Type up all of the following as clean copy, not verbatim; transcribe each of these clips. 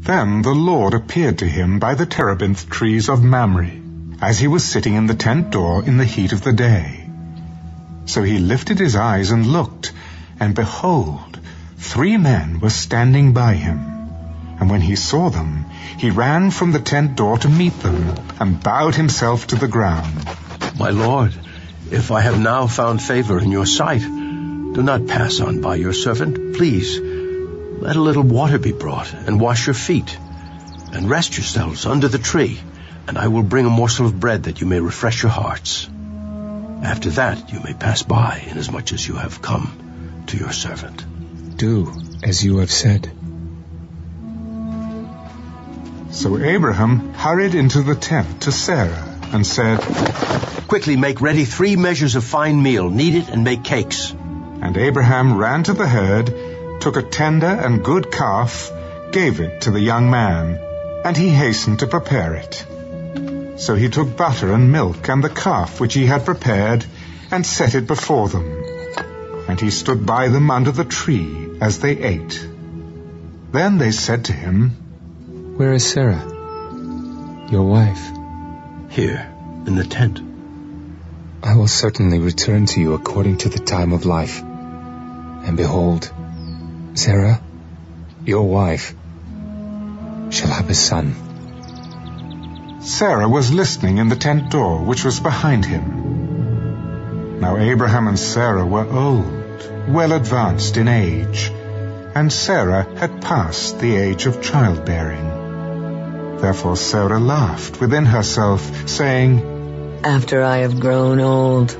Then the Lord appeared to him by the terebinth trees of Mamre, as he was sitting in the tent door in the heat of the day. So he lifted his eyes and looked, and behold, 3 men were standing by him. And when he saw them, he ran from the tent door to meet them, and bowed himself to the ground. My Lord, if I have now found favor in your sight, do not pass on by your servant. Please, let a little water be brought, and wash your feet, and rest yourselves under the tree, and I will bring a morsel of bread that you may refresh your hearts. After that you may pass by, inasmuch as you have come to your servant. Do as you have said. So Abraham hurried into the tent to Sarah and said, Quickly make ready 3 measures of fine meal, knead it and make cakes. And Abraham ran to the herd, took a tender and good calf, gave it to the young man, and he hastened to prepare it. So he took butter and milk and the calf which he had prepared, and set it before them. And he stood by them under the tree as they ate. Then they said to him, Where is Sarah, your wife? Here, in the tent. I will certainly return to you according to the time of life. And behold, Sarah, your wife, shall have a son. Sarah was listening in the tent door, which was behind him. Now Abraham and Sarah were old, well advanced in age, and Sarah had passed the age of childbearing. Therefore Sarah laughed within herself, saying, After I have grown old,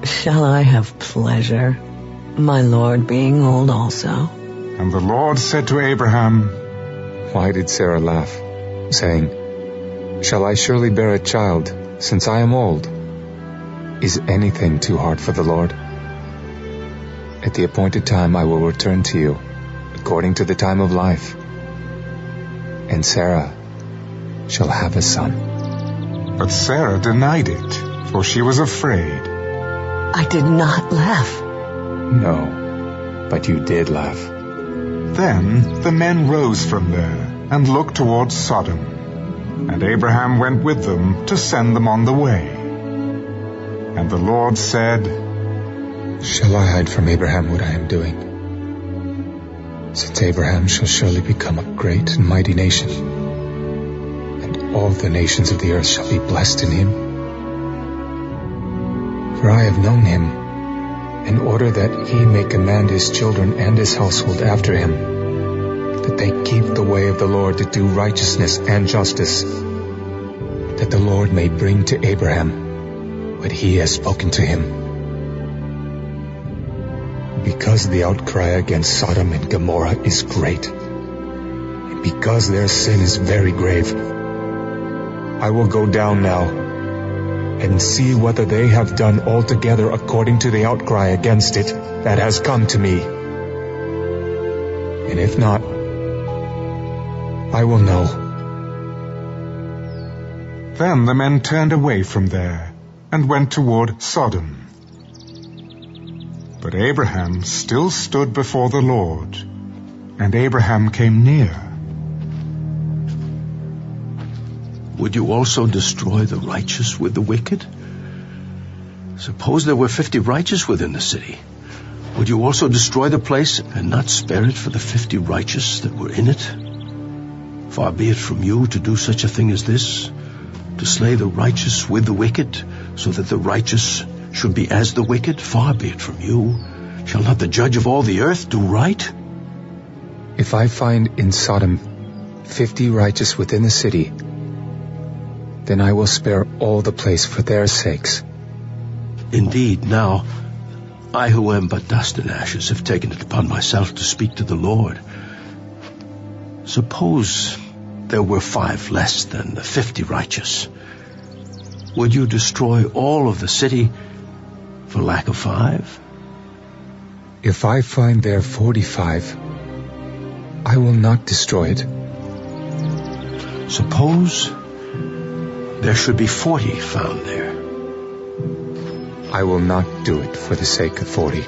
shall I have pleasure, my Lord being old also? And the Lord said to Abraham, Why did Sarah laugh, saying, Shall I surely bear a child, since I am old? Is anything too hard for the Lord? At the appointed time I will return to you, according to the time of life. And Sarah shall have a son. But Sarah denied it, for she was afraid. I did not laugh. No, but you did laugh. Then the men rose from there and looked towards Sodom. And Abraham went with them to send them on the way. And the Lord said, Shall I hide from Abraham what I am doing? Since Abraham shall surely become a great and mighty nation, and all the nations of the earth shall be blessed in him. For I have known him, in order that he may command his children and his household after him, that they keep the way of the Lord to do righteousness and justice, that the Lord may bring to Abraham what he has spoken to him. Because the outcry against Sodom and Gomorrah is great, and because their sin is very grave, I will go down now and see whether they have done altogether according to the outcry against it that has come to me. And if not, I will know. Then the men turned away from there and went toward Sodom. But Abraham still stood before the Lord, and Abraham came near. Would you also destroy the righteous with the wicked? Suppose there were 50 righteous within the city. Would you also destroy the place and not spare it for the 50 righteous that were in it? Far be it from you to do such a thing as this, to slay the righteous with the wicked, so that the righteous should be as the wicked. Far be it from you. Shall not the judge of all the earth do right? If I find in Sodom 50 righteous within the city, then I will spare all the place for their sakes. Indeed, now, I who am but dust and ashes have taken it upon myself to speak to the Lord. Suppose there were 5 less than the 50 righteous. Would you destroy all of the city for lack of 5? If I find there 45, I will not destroy it. Suppose there should be 40 found there. I will not do it for the sake of 40.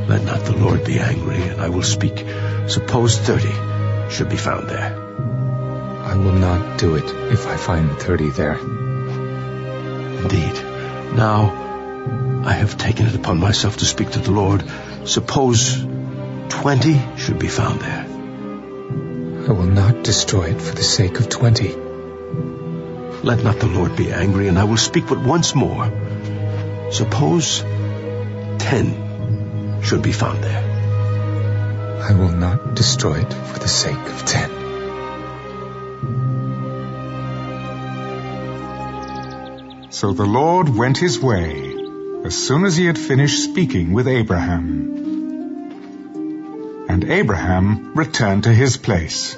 Let not the Lord be angry, and I will speak. Suppose 30. should be found there. I will not do it if I find 30 there. Indeed. Now, I have taken it upon myself to speak to the Lord. Suppose 20 should be found there. I will not destroy it for the sake of 20. Let not the Lord be angry, and I will speak but once more. Suppose 10 should be found there. I will not destroy it for the sake of 10. So the Lord went his way as soon as he had finished speaking with Abraham. And Abraham returned to his place.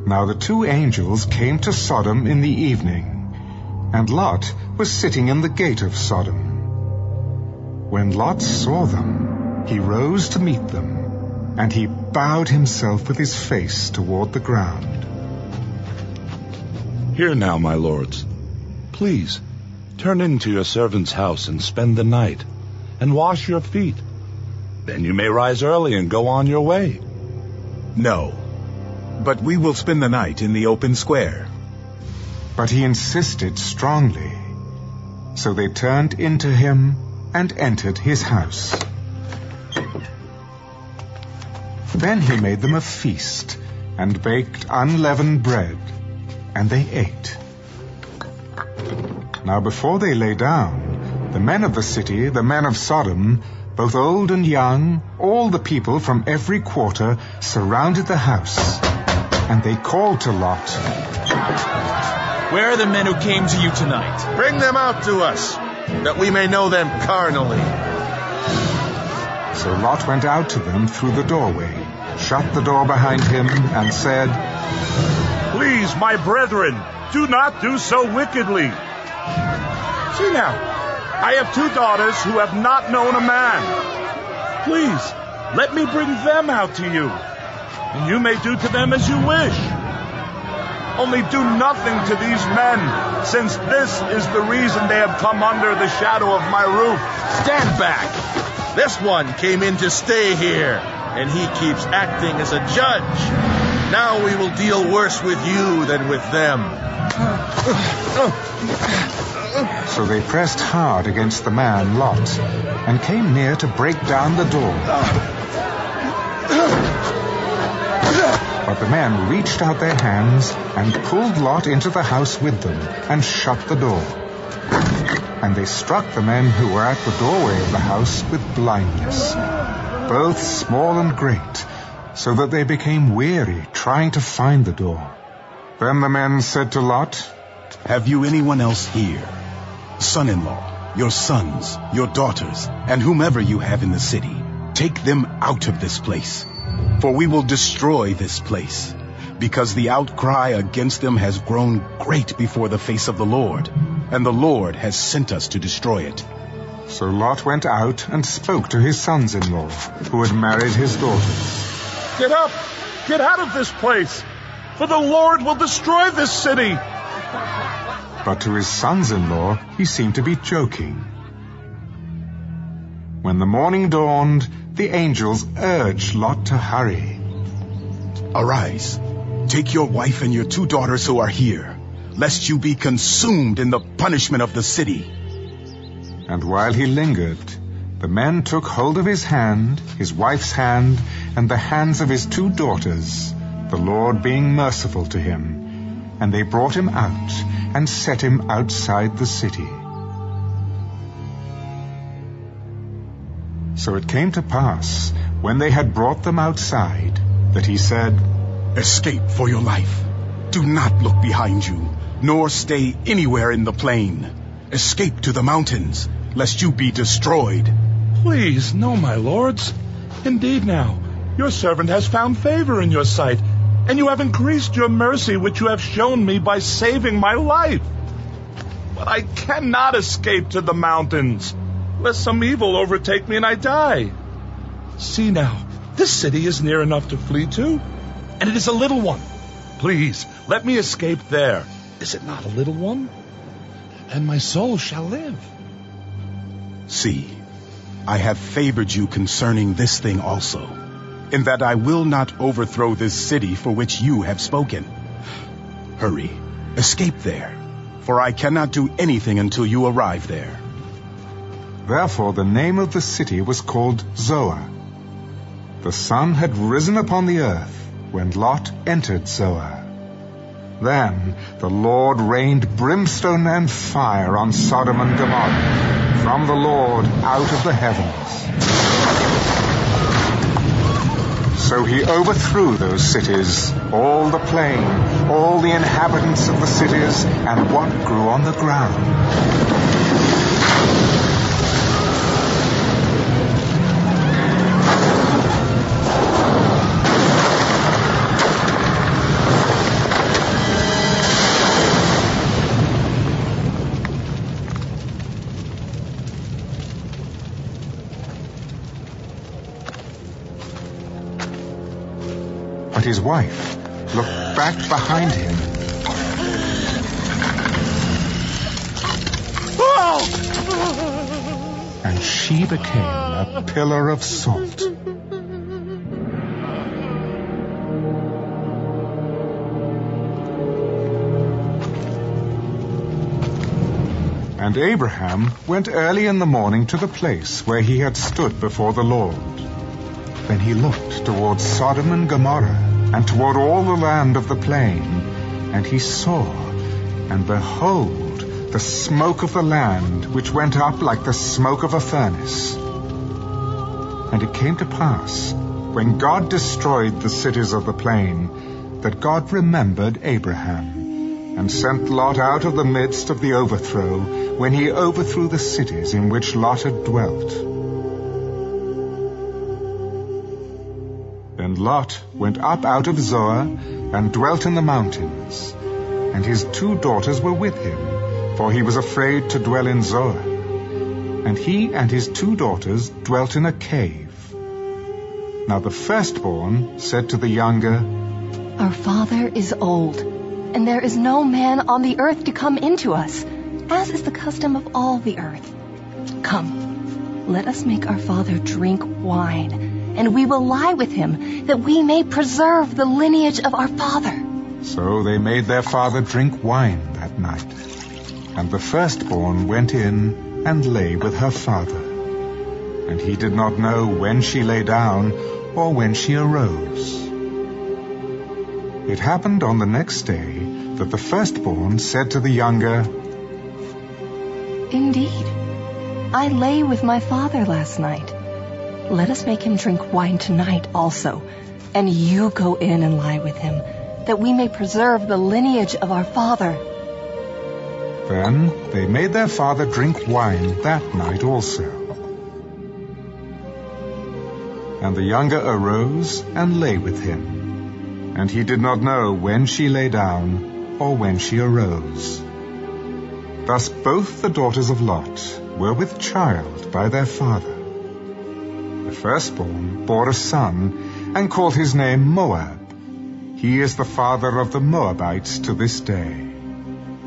Now the 2 angels came to Sodom in the evening, and Lot was sitting in the gate of Sodom. When Lot saw them, he rose to meet them, and he bowed himself with his face toward the ground. Here now, my lords, please, turn into your servant's house and spend the night, and wash your feet. Then you may rise early and go on your way. No, but we will spend the night in the open square. But he insisted strongly. So they turned into him and entered his house. Then he made them a feast and baked unleavened bread, and they ate. Now before they lay down, the men of the city, the men of Sodom, both old and young, all the people from every quarter, surrounded the house. And they called to Lot, "Where are the men who came to you tonight? Bring them out to us, that we may know them carnally." So Lot went out to them through the doorway, shut the door behind him, and said, Please, my brethren, do not do so wickedly. See now, I have 2 daughters who have not known a man. Please, let me bring them out to you, and you may do to them as you wish. Only do nothing to these men, since this is the reason they have come under the shadow of my roof. Stand back! This one came in to stay here, and he keeps acting as a judge. Now we will deal worse with you than with them. So they pressed hard against the man Lot, and came near to break down the door. But the men reached out their hands and pulled Lot into the house with them and shut the door. And they struck the men who were at the doorway of the house with blindness, both small and great, so that they became weary trying to find the door. Then the men said to Lot, Have you anyone else here? Son-in-law, your sons, your daughters, and whomever you have in the city. Take them out of this place. For we will destroy this place, because the outcry against them has grown great before the face of the Lord, and the Lord has sent us to destroy it. So Lot went out and spoke to his sons-in-law, who had married his daughters. Get up! Get out of this place! For the Lord will destroy this city! But to his sons-in-law he seemed to be joking. When the morning dawned, the angels urged Lot to hurry. Arise, take your wife and your 2 daughters who are here, lest you be consumed in the punishment of the city. And while he lingered, the men took hold of his hand, his wife's hand, and the hands of his 2 daughters, the Lord being merciful to him, and they brought him out and set him outside the city. So it came to pass, when they had brought them outside, that he said, Escape for your life. Do not look behind you, nor stay anywhere in the plain. Escape to the mountains, lest you be destroyed. Please, no, my lords. Indeed now, your servant has found favor in your sight, and you have increased your mercy which you have shown me by saving my life. But I cannot escape to the mountains, lest some evil overtake me and I die. See now, this city is near enough to flee to, and it is a little one. Please, let me escape there. Is it not a little one? And my soul shall live. See, I have favored you concerning this thing also, in that I will not overthrow this city for which you have spoken. Hurry, escape there, for I cannot do anything until you arrive there. Therefore the name of the city was called Zoar. The sun had risen upon the earth when Lot entered Zoar. Then the Lord rained brimstone and fire on Sodom and Gomorrah from the Lord out of the heavens. So he overthrew those cities, all the plain, all the inhabitants of the cities, and what grew on the ground. But his wife looked back behind him. And she became a pillar of salt. And Abraham went early in the morning to the place where he had stood before the Lord. Then he looked towards Sodom and Gomorrah, and toward all the land of the plain, and he saw, and behold, the smoke of the land, which went up like the smoke of a furnace. And it came to pass, when God destroyed the cities of the plain, that God remembered Abraham, and sent Lot out of the midst of the overthrow, when he overthrew the cities in which Lot had dwelt. Then Lot went up out of Zoar and dwelt in the mountains, and his 2 daughters were with him, for he was afraid to dwell in Zoar. And he and his 2 daughters dwelt in a cave. Now the firstborn said to the younger, Our father is old, and there is no man on the earth to come into us, as is the custom of all the earth. Come, let us make our father drink wine, and we will lie with him, that we may preserve the lineage of our father. So they made their father drink wine that night. And the firstborn went in and lay with her father. And he did not know when she lay down or when she arose. It happened on the next day that the firstborn said to the younger, Indeed, I lay with my father last night. Let us make him drink wine tonight also, and you go in and lie with him, that we may preserve the lineage of our father. Then they made their father drink wine that night also. And the younger arose and lay with him, and he did not know when she lay down or when she arose. Thus both the daughters of Lot were with child by their father. The firstborn bore a son, and called his name Moab. He is the father of the Moabites to this day.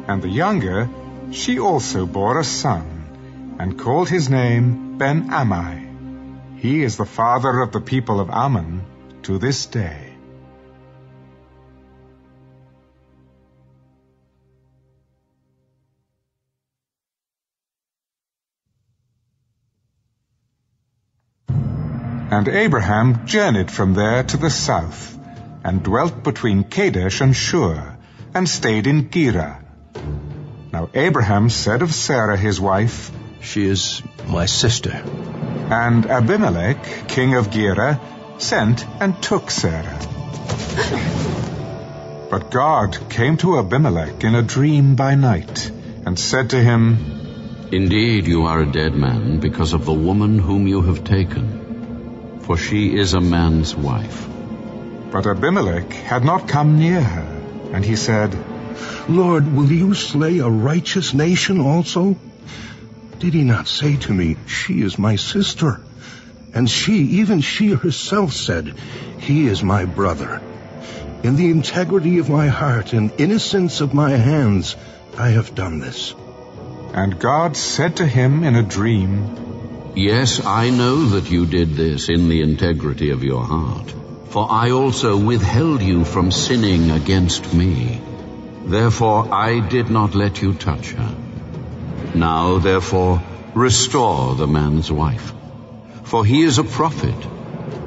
And the younger, she also bore a son, and called his name Ben-Ammi. He is the father of the people of Ammon to this day. And Abraham journeyed from there to the south, and dwelt between Kadesh and Shur, and stayed in Gerar. Now Abraham said of Sarah his wife, She is my sister. And Abimelech, king of Gerar, sent and took Sarah. But God came to Abimelech in a dream by night, and said to him, Indeed, you are a dead man because of the woman whom you have taken, for she is a man's wife. But Abimelech had not come near her, and he said, Lord, will you slay a righteous nation also? Did he not say to me, she is my sister? And even she herself said, he is my brother. In the integrity of my heart and innocence of my hands, I have done this. And God said to him in a dream, Yes, I know that you did this in the integrity of your heart, for I also withheld you from sinning against me. Therefore I did not let you touch her. Now, therefore, restore the man's wife, for he is a prophet,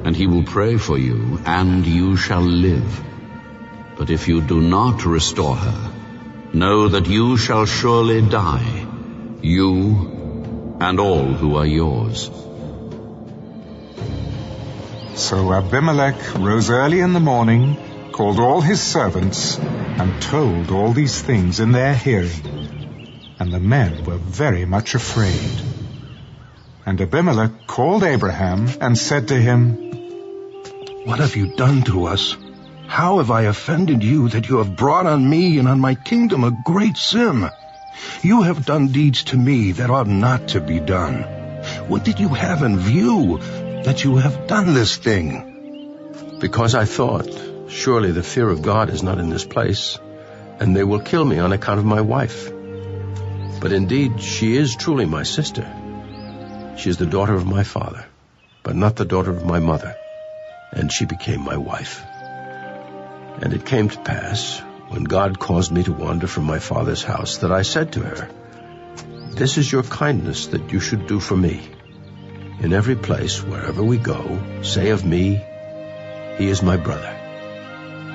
and he will pray for you, and you shall live. But if you do not restore her, know that you shall surely die, you and all who are yours. So Abimelech rose early in the morning, called all his servants, and told all these things in their hearing. And the men were very much afraid. And Abimelech called Abraham and said to him, What have you done to us? How have I offended you that you have brought on me and on my kingdom a great sin? You have done deeds to me that ought not to be done. What did you have in view that you have done this thing? Because I thought, surely the fear of God is not in this place, and they will kill me on account of my wife. But indeed, she is truly my sister. She is the daughter of my father, but not the daughter of my mother, and she became my wife. And it came to pass, when God caused me to wander from my father's house, that I said to her, This is your kindness that you should do for me. In every place, wherever we go, say of me, he is my brother.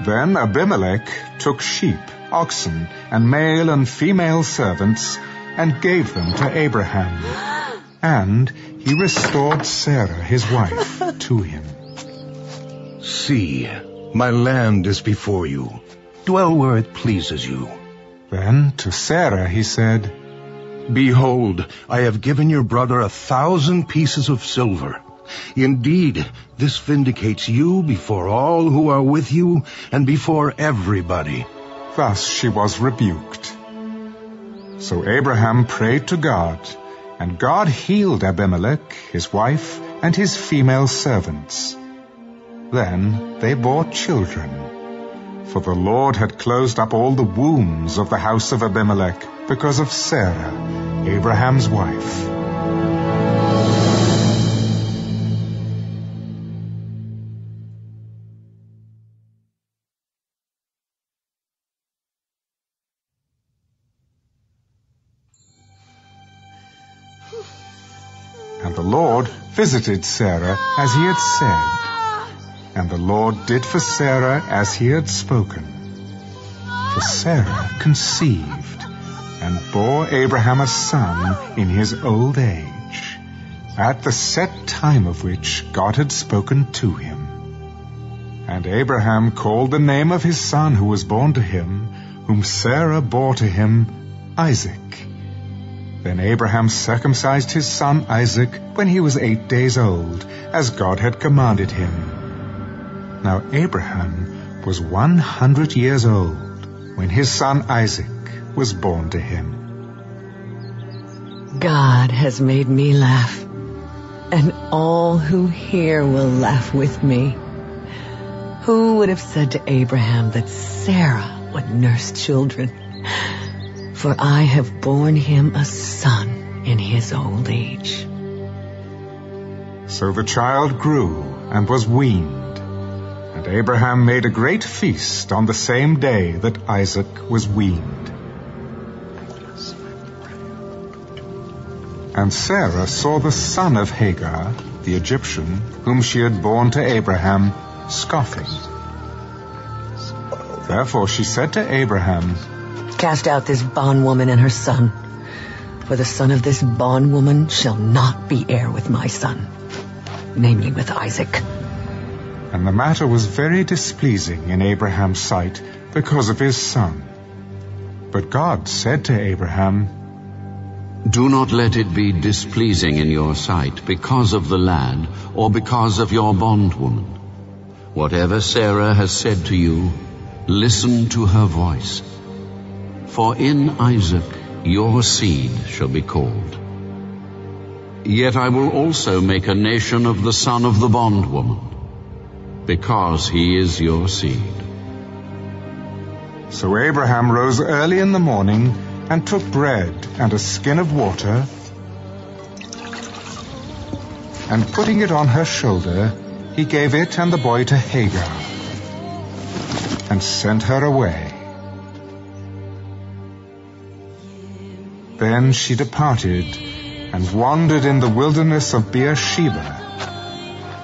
Then Abimelech took sheep, oxen, and male and female servants, and gave them to Abraham. And he restored Sarah his wife to him. See, my land is before you. Dwell where it pleases you. Then to Sarah he said, Behold, I have given your brother 1,000 pieces of silver. Indeed, this vindicates you before all who are with you and before everybody. Thus she was rebuked. So Abraham prayed to God, and God healed Abimelech, his wife, and his female servants. Then they bore children, for the Lord had closed up all the wombs of the house of Abimelech because of Sarah, Abraham's wife. And the Lord visited Sarah as he had said, and the Lord did for Sarah as he had spoken. For Sarah conceived, and bore Abraham a son in his old age, at the set time of which God had spoken to him. And Abraham called the name of his son who was born to him, whom Sarah bore to him, Isaac. Then Abraham circumcised his son Isaac when he was 8 days old, as God had commanded him. Now Abraham was 100 years old when his son Isaac was born to him. God has made me laugh, and all who hear will laugh with me. Who would have said to Abraham that Sarah would nurse children? For I have borne him a son in his old age. So the child grew and was weaned, and Abraham made a great feast on the same day that Isaac was weaned. And Sarah saw the son of Hagar, the Egyptian, whom she had borne to Abraham, scoffing. Therefore she said to Abraham, Cast out this bondwoman and her son, for the son of this bondwoman shall not be heir with my son, namely with Isaac. And the matter was very displeasing in Abraham's sight because of his son. But God said to Abraham, Do not let it be displeasing in your sight because of the lad or because of your bondwoman. Whatever Sarah has said to you, listen to her voice. For in Isaac your seed shall be called. Yet I will also make a nation of the son of the bondwoman, because he is your seed. So Abraham rose early in the morning and took bread and a skin of water, and putting it on her shoulder, he gave it and the boy to Hagar, and sent her away. Then she departed and wandered in the wilderness of Beersheba,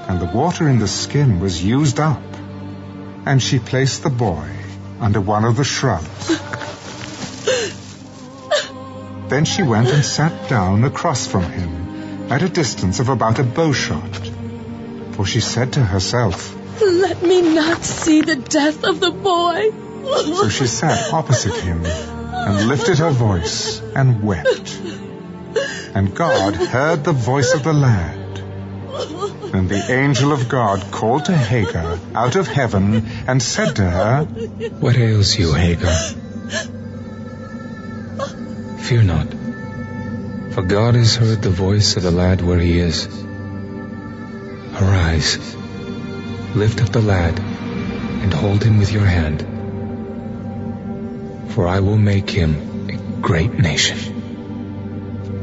and the water in the skin was used up, and she placed the boy under one of the shrubs. Then she went and sat down across from him, at a distance of about a bowshot. For she said to herself, "Let me not see the death of the boy." So she sat opposite him, and lifted her voice, and wept. And God heard the voice of the lad. Then the angel of God called to Hagar out of heaven, and said to her, "What ails you, Hagar? Fear not, for God has heard the voice of the lad where he is. Arise, lift up the lad, and hold him with your hand, for I will make him a great nation."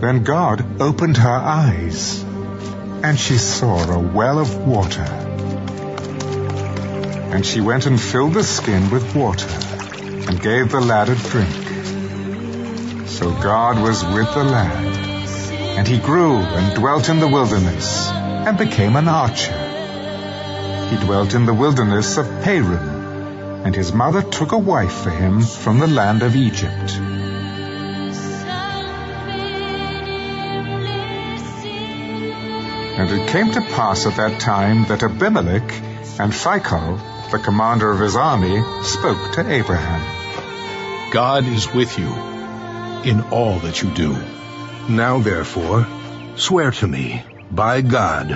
Then God opened her eyes, and she saw a well of water. And she went and filled the skin with water, and gave the lad a drink. So God was with the lad, and he grew and dwelt in the wilderness, and became an archer. He dwelt in the wilderness of Paran, and his mother took a wife for him from the land of Egypt. And it came to pass at that time that Abimelech and Phicol, the commander of his army, spoke to Abraham. God is with you in all that you do. Now therefore, swear to me, by God,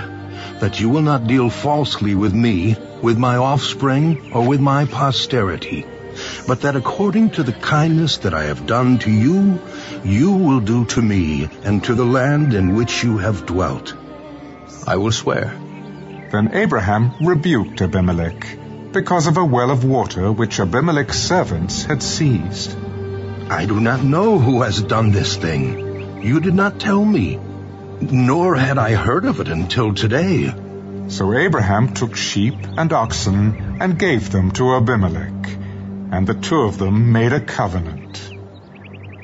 that you will not deal falsely with me, with my offspring, or with my posterity, but that according to the kindness that I have done to you, you will do to me and to the land in which you have dwelt. I will swear. Then Abraham rebuked Abimelech, because of a well of water which Abimelech's servants had seized. I do not know who has done this thing. You did not tell me, nor had I heard of it until today. So Abraham took sheep and oxen and gave them to Abimelech, and the two of them made a covenant.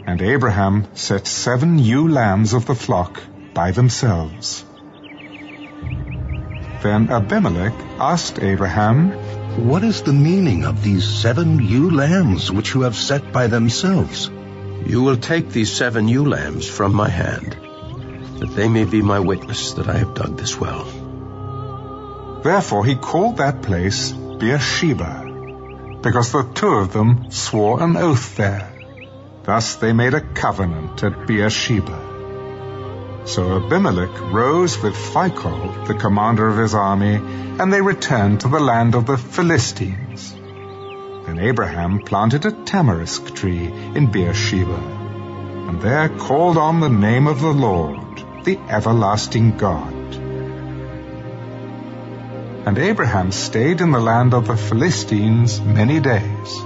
And Abraham set 7 ewe lambs of the flock by themselves. Then Abimelech asked Abraham, "What is the meaning of these 7 ewe lambs which you have set by themselves?" You will take these 7 ewe lambs from my hand, that they may be my witness that I have dug this well. Therefore he called that place Beersheba, because the two of them swore an oath there. Thus they made a covenant at Beersheba. So Abimelech rose with Phicol, the commander of his army, and they returned to the land of the Philistines. Then Abraham planted a tamarisk tree in Beersheba, and there called on the name of the Lord, the everlasting God. And Abraham stayed in the land of the Philistines many days.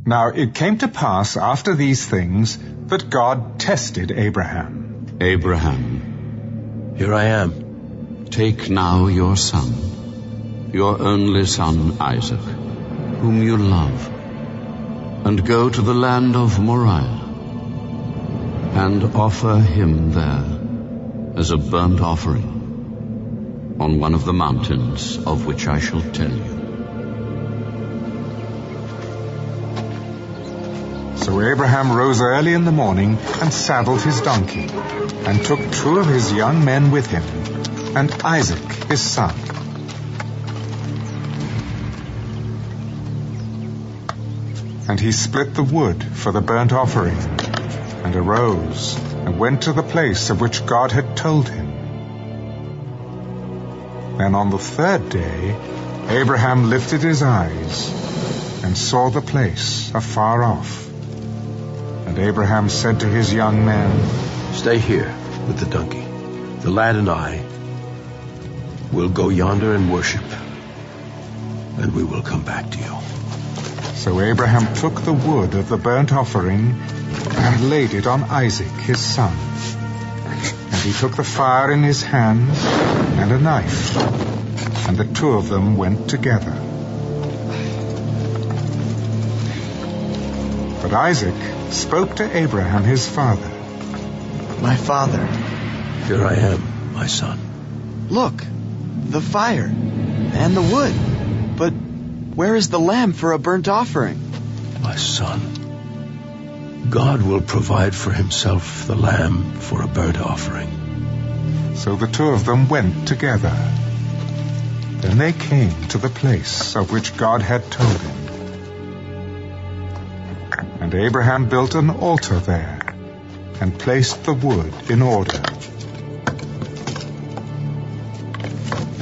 Now it came to pass after these things that God tested Abraham. Abraham, Here I am. take now your son, your only son Isaac, whom you love, and go to the land of Moriah, and offer him there as a burnt offering on one of the mountains of which I shall tell you. So Abraham rose early in the morning and saddled his donkey, and took 2 of his young men with him, and Isaac his son. And he split the wood for the burnt offering, and arose, and went to the place of which God had told him. Then on the third day, Abraham lifted his eyes, and saw the place afar off. And Abraham said to his young men, Stay here with the donkey. The lad and I will go yonder and worship, and we will come back to you. So Abraham took the wood of the burnt offering and laid it on Isaac his son. And he took the fire in his hand and a knife, and the two of them went together. But Isaac spoke to Abraham his father. My father. Here I am, my son. Look, the fire and the wood. But where is the lamb for a burnt offering? My son, God will provide for himself the lamb for a burnt offering. So the two of them went together. Then they came to the place of which God had told him. And Abraham built an altar there, and placed the wood in order.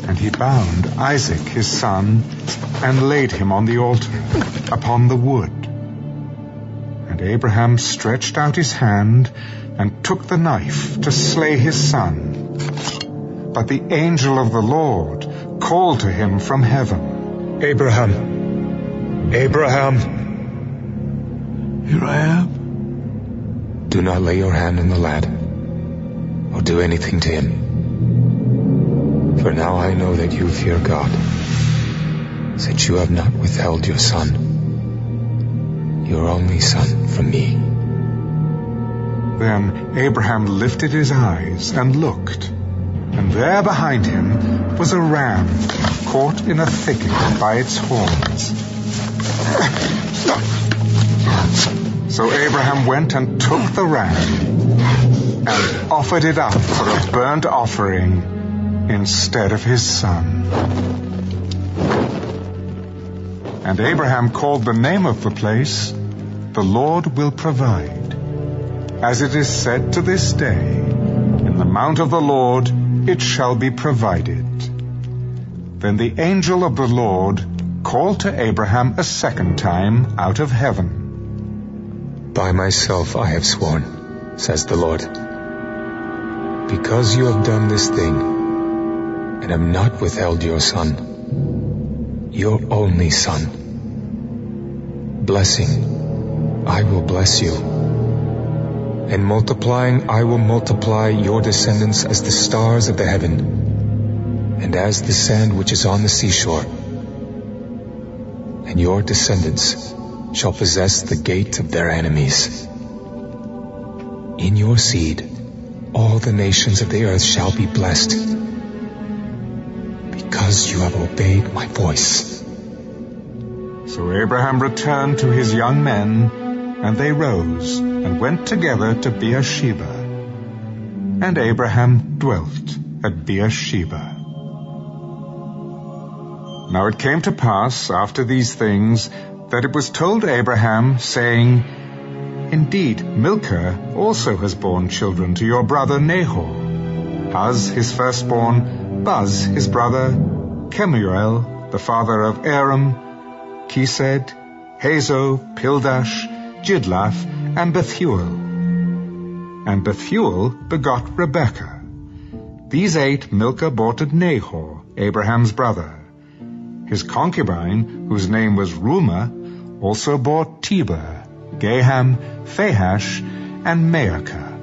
And he bound Isaac his son, and laid him on the altar, upon the wood. And Abraham stretched out his hand, and took the knife to slay his son. But the angel of the Lord called to him from heaven, Abraham! Abraham! Here I am. Do not lay your hand on the lad, or do anything to him. For now I know that you fear God, since you have not withheld your son, your only son, from me. Then Abraham lifted his eyes and looked, and there behind him was a ram caught in a thicket by its horns. So Abraham went and took the ram and offered it up for a burnt offering instead of his son. And Abraham called the name of the place, The Lord Will Provide. As it is said to this day, In the mount of the Lord it shall be provided. Then the angel of the Lord called to Abraham a second time out of heaven. By myself I have sworn, says the Lord, because you have done this thing, and have not withheld your son, your only son. Blessing, I will bless you, and multiplying I will multiply your descendants as the stars of the heaven, and as the sand which is on the seashore. And your descendants shall possess the gate of their enemies. In your seed all the nations of the earth shall be blessed, because you have obeyed my voice. So Abraham returned to his young men, and they rose and went together to Beersheba. And Abraham dwelt at Beersheba. Now it came to pass after these things that it was told Abraham, saying, Indeed, Milcah also has borne children to your brother Nahor, Uz his firstborn, Buz his brother, Kemuel the father of Aram, Chesed, Hazo, Pildash, Jidlaph, and Bethuel. And Bethuel begot Rebekah. These 8 Milcah bore to Nahor, Abraham's brother. His concubine, whose name was Reumah, also bore Teber, Gaham, Phahash, and Maacah.